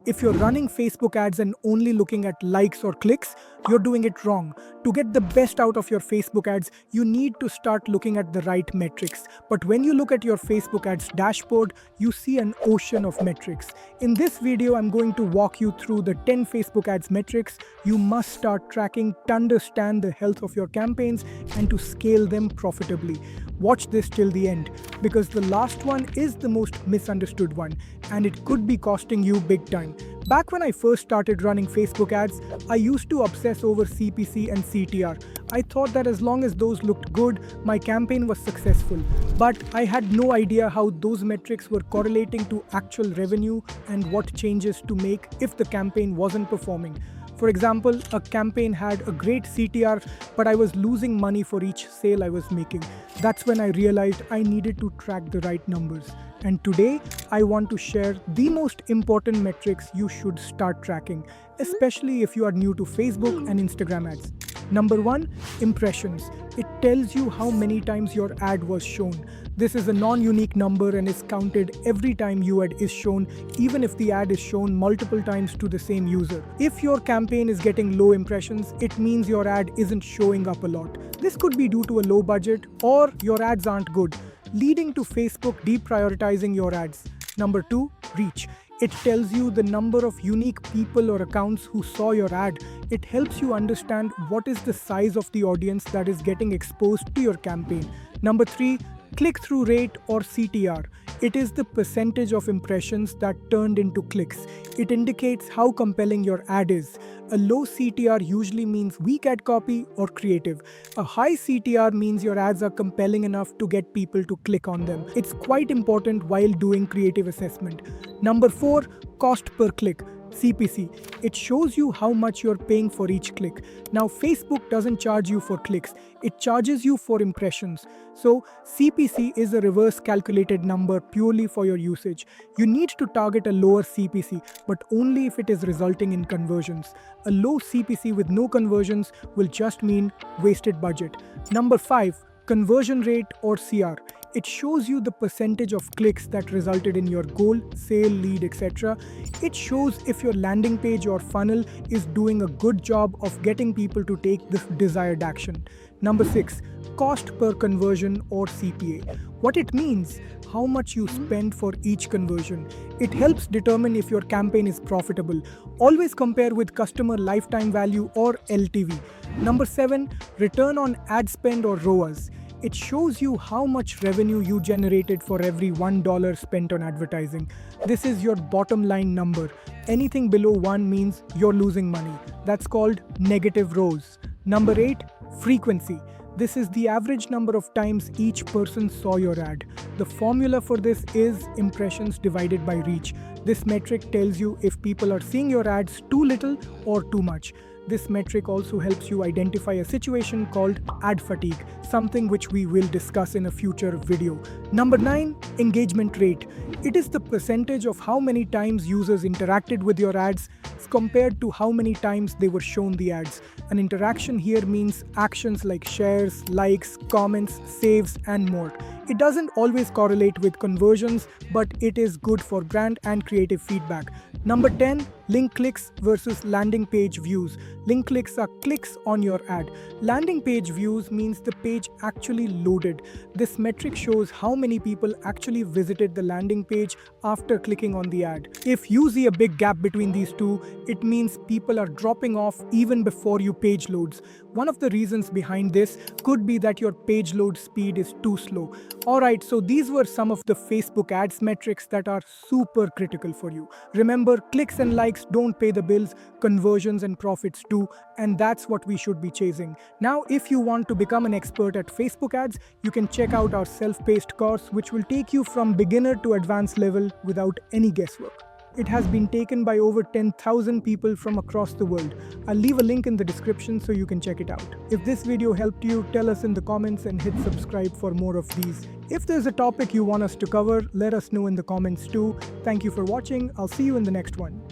If you're running Facebook ads and only looking at likes or clicks, you're doing it wrong. To get the best out of your Facebook ads, you need to start looking at the right metrics. But when you look at your Facebook ads dashboard, you see an ocean of metrics. In this video, I'm going to walk you through the 10 Facebook ads metrics you must start tracking to understand the health of your campaigns and to scale them profitably. Watch this till the end, because the last one is the most misunderstood one, and it could be costing you big time. Back when I first started running Facebook ads, I used to obsess over CPC and CTR. I thought that as long as those looked good, my campaign was successful. But I had no idea how those metrics were correlating to actual revenue and what changes to make if the campaign wasn't performing. For example, a campaign had a great CTR, but I was losing money for each sale I was making. That's when I realized I needed to track the right numbers. And today, I want to share the most important metrics you should start tracking, especially if you are new to Facebook and Instagram ads. Number 1, impressions. It tells you how many times your ad was shown. This is a non-unique number and is counted every time your ad is shown, even if the ad is shown multiple times to the same user. If your campaign is getting low impressions, it means your ad isn't showing up a lot. This could be due to a low budget or your ads aren't good, leading to Facebook deprioritizing your ads. Number 2, reach. It tells you the number of unique people or accounts who saw your ad. It helps you understand what is the size of the audience that is getting exposed to your campaign. Number 3, click-through rate or CTR. It is the percentage of impressions that turned into clicks. It indicates how compelling your ad is. A low CTR usually means weak ad copy or creative. A high CTR means your ads are compelling enough to get people to click on them. It's quite important while doing creative assessment. Number 4, cost per click. CPC. It shows you how much you're paying for each click. Now, Facebook doesn't charge you for clicks. It charges you for impressions. So, CPC is a reverse calculated number purely for your usage. You need to target a lower CPC, but only if it is resulting in conversions. A low CPC with no conversions will just mean wasted budget. Number 5, conversion rate or CR. It shows you the percentage of clicks that resulted in your goal, sale, lead, etc. It shows if your landing page or funnel is doing a good job of getting people to take this desired action. Number 6, cost per conversion or CPA. What it means, how much you spend for each conversion. It helps determine if your campaign is profitable. Always compare with customer lifetime value or LTV. Number 7, return on ad spend or ROAS. It shows you how much revenue you generated for every $1 spent on advertising. This is your bottom line number. Anything below 1 means you're losing money. That's called negative ROAS. Number 8, frequency. This is the average number of times each person saw your ad. The formula for this is impressions divided by reach. This metric tells you if people are seeing your ads too little or too much. This metric also helps you identify a situation called ad fatigue, something which we will discuss in a future video. Number 9, engagement rate. It is the percentage of how many times users interacted with your ads compared to how many times they were shown the ads. An interaction here means actions like shares, likes, comments, saves, and more. It doesn't always correlate with conversions, but it is good for brand and creative feedback. Number 10, link clicks versus landing page views. Link clicks are clicks on your ad. Landing page views means the page actually loaded. This metric shows how many people actually visited the landing page after clicking on the ad. If you see a big gap between these two, it means people are dropping off even before your page loads. One of the reasons behind this could be that your page load speed is too slow. Alright, so these were some of the Facebook ads metrics that are super critical for you. Remember, clicks and likes don't pay the bills, conversions and profits do, and that's what we should be chasing. Now, if you want to become an expert at Facebook ads, you can check out our self-paced course, which will take you from beginner to advanced level without any guesswork. It has been taken by over 10,000 people from across the world. I'll leave a link in the description so you can check it out. If this video helped you, tell us in the comments and hit subscribe for more of these. If there's a topic you want us to cover, let us know in the comments too. Thank you for watching. I'll see you in the next one.